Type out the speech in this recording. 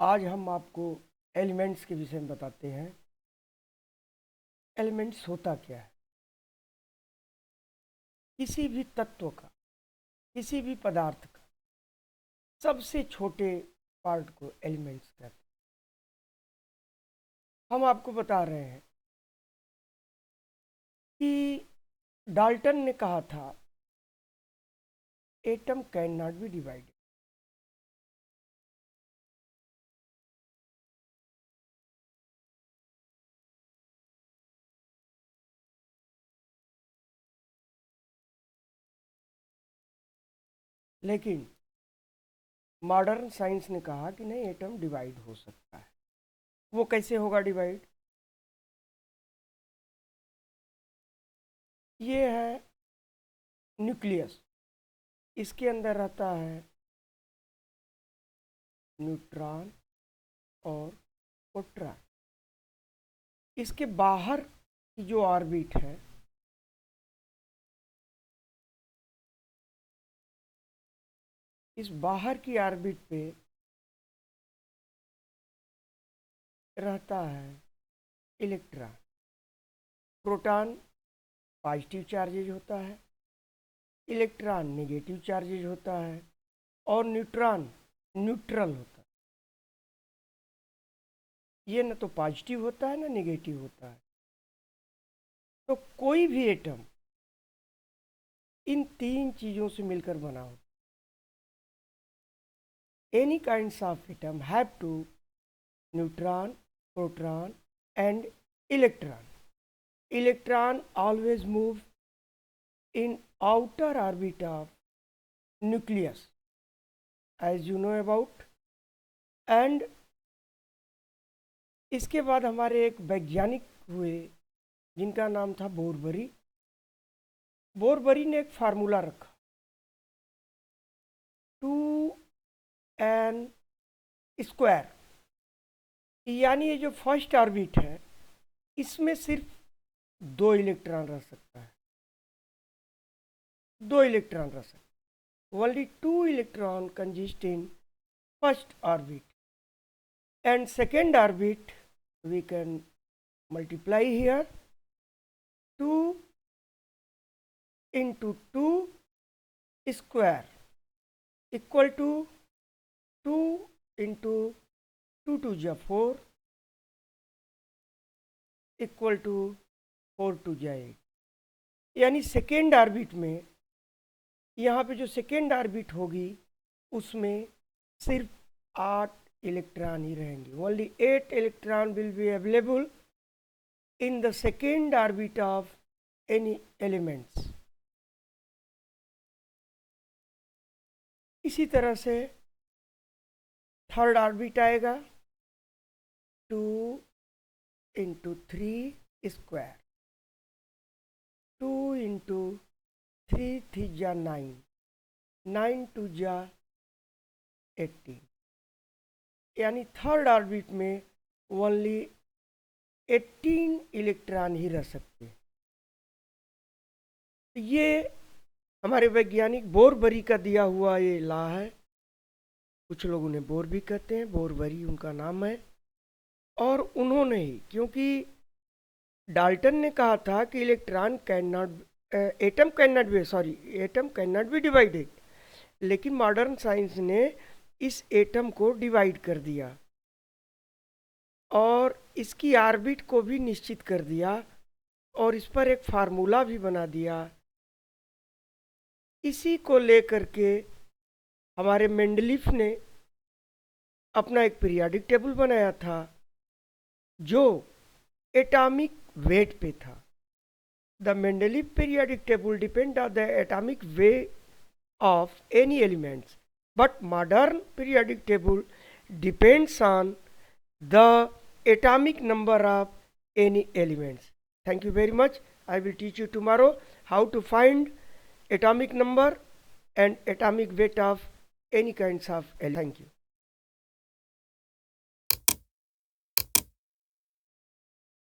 आज हम आपको एलिमेंट्स के विषय में बताते हैं। एलिमेंट्स होता क्या है? किसी भी तत्व का, किसी भी पदार्थ का सबसे छोटे पार्ट को एलिमेंट्स कहते हैं। हम आपको बता रहे हैं कि डाल्टन ने कहा था atom can not be divided. लेकिन मॉडर्न साइंस ने कहा कि नहीं, एटम डिवाइड हो सकता है। वो कैसे होगा डिवाइड? ये है न्यूक्लियस। इसके अंदर रहता है न्यूट्रॉन और प्रोटॉन। इसके बाहर की जो ऑर्बिट है, इस बाहर की ऑर्बिट पे रहता है इलेक्ट्रॉन। प्रोटॉन पॉजिटिव चार्जेज होता है, इलेक्ट्रॉन नेगेटिव चार्जेज होता है और न्यूट्रॉन न्यूट्रल होता है। ये न तो पॉजिटिव होता है ना नेगेटिव होता है। तो कोई भी एटम इन तीन चीज़ों से मिलकर बना हो। Any kinds of atom have two neutron, proton and electron. Electron always move in outer orbit of nucleus, as you know about. And इसके बाद हमारे एक वैज्ञानिक हुए जिनका नाम था बोरबरी। बोरबरी ने एक फार्मूला रखा, 2n स्क्वायर, यानी ये जो फर्स्ट ऑर्बिट है इसमें सिर्फ 2 इलेक्ट्रॉन रह सकता है। 2 इलेक्ट्रॉन रह सकता है। Only 2 electron consist in first orbit and second orbit. We can multiply here 2 into 2 square equal to 2 into 2 to the 4 equal to 4 to the 8। यानी सेकेंड ऑर्बिट में, यहाँ पे जो सेकेंड ऑर्बिट होगी उसमें सिर्फ 8 इलेक्ट्रॉन ही रहेंगे। Only 8 electron will be available in the second orbit of any elements. इसी तरह से थर्ड ऑर्बिट आएगा 2 into 3 स्क्वायर, 2 into 3 3 जा 9, 9 2 जा 18। यानी थर्ड ऑर्बिट में ओनली 18 इलेक्ट्रॉन ही रह सकते। ये हमारे वैज्ञानिक बोरबरी का दिया हुआ ये लॉ है। कुछ लोग उन्हें बोर भी कहते हैं, बोरबरी उनका नाम है। और उन्होंने ही, क्योंकि डाल्टन ने कहा था कि electron can not, atom can not be divided, लेकिन मॉडर्न साइंस ने इस एटम को डिवाइड कर दिया और इसकी ऑर्बिट को भी निश्चित कर दिया और इस पर एक फार्मूला भी बना दिया। इसी को लेकर के हमारे मेंडलीफ ने अपना एक पीरियोडिक टेबल बनाया था जो एटॉमिक वेट पे था। The Mendeleev periodic table depend on the atomic weight of any elements, but modern periodic table depends on the atomic number of any elements. Thank you very much. I will teach you tomorrow how to find atomic number and atomic weight of any kinds of elements. Thank you.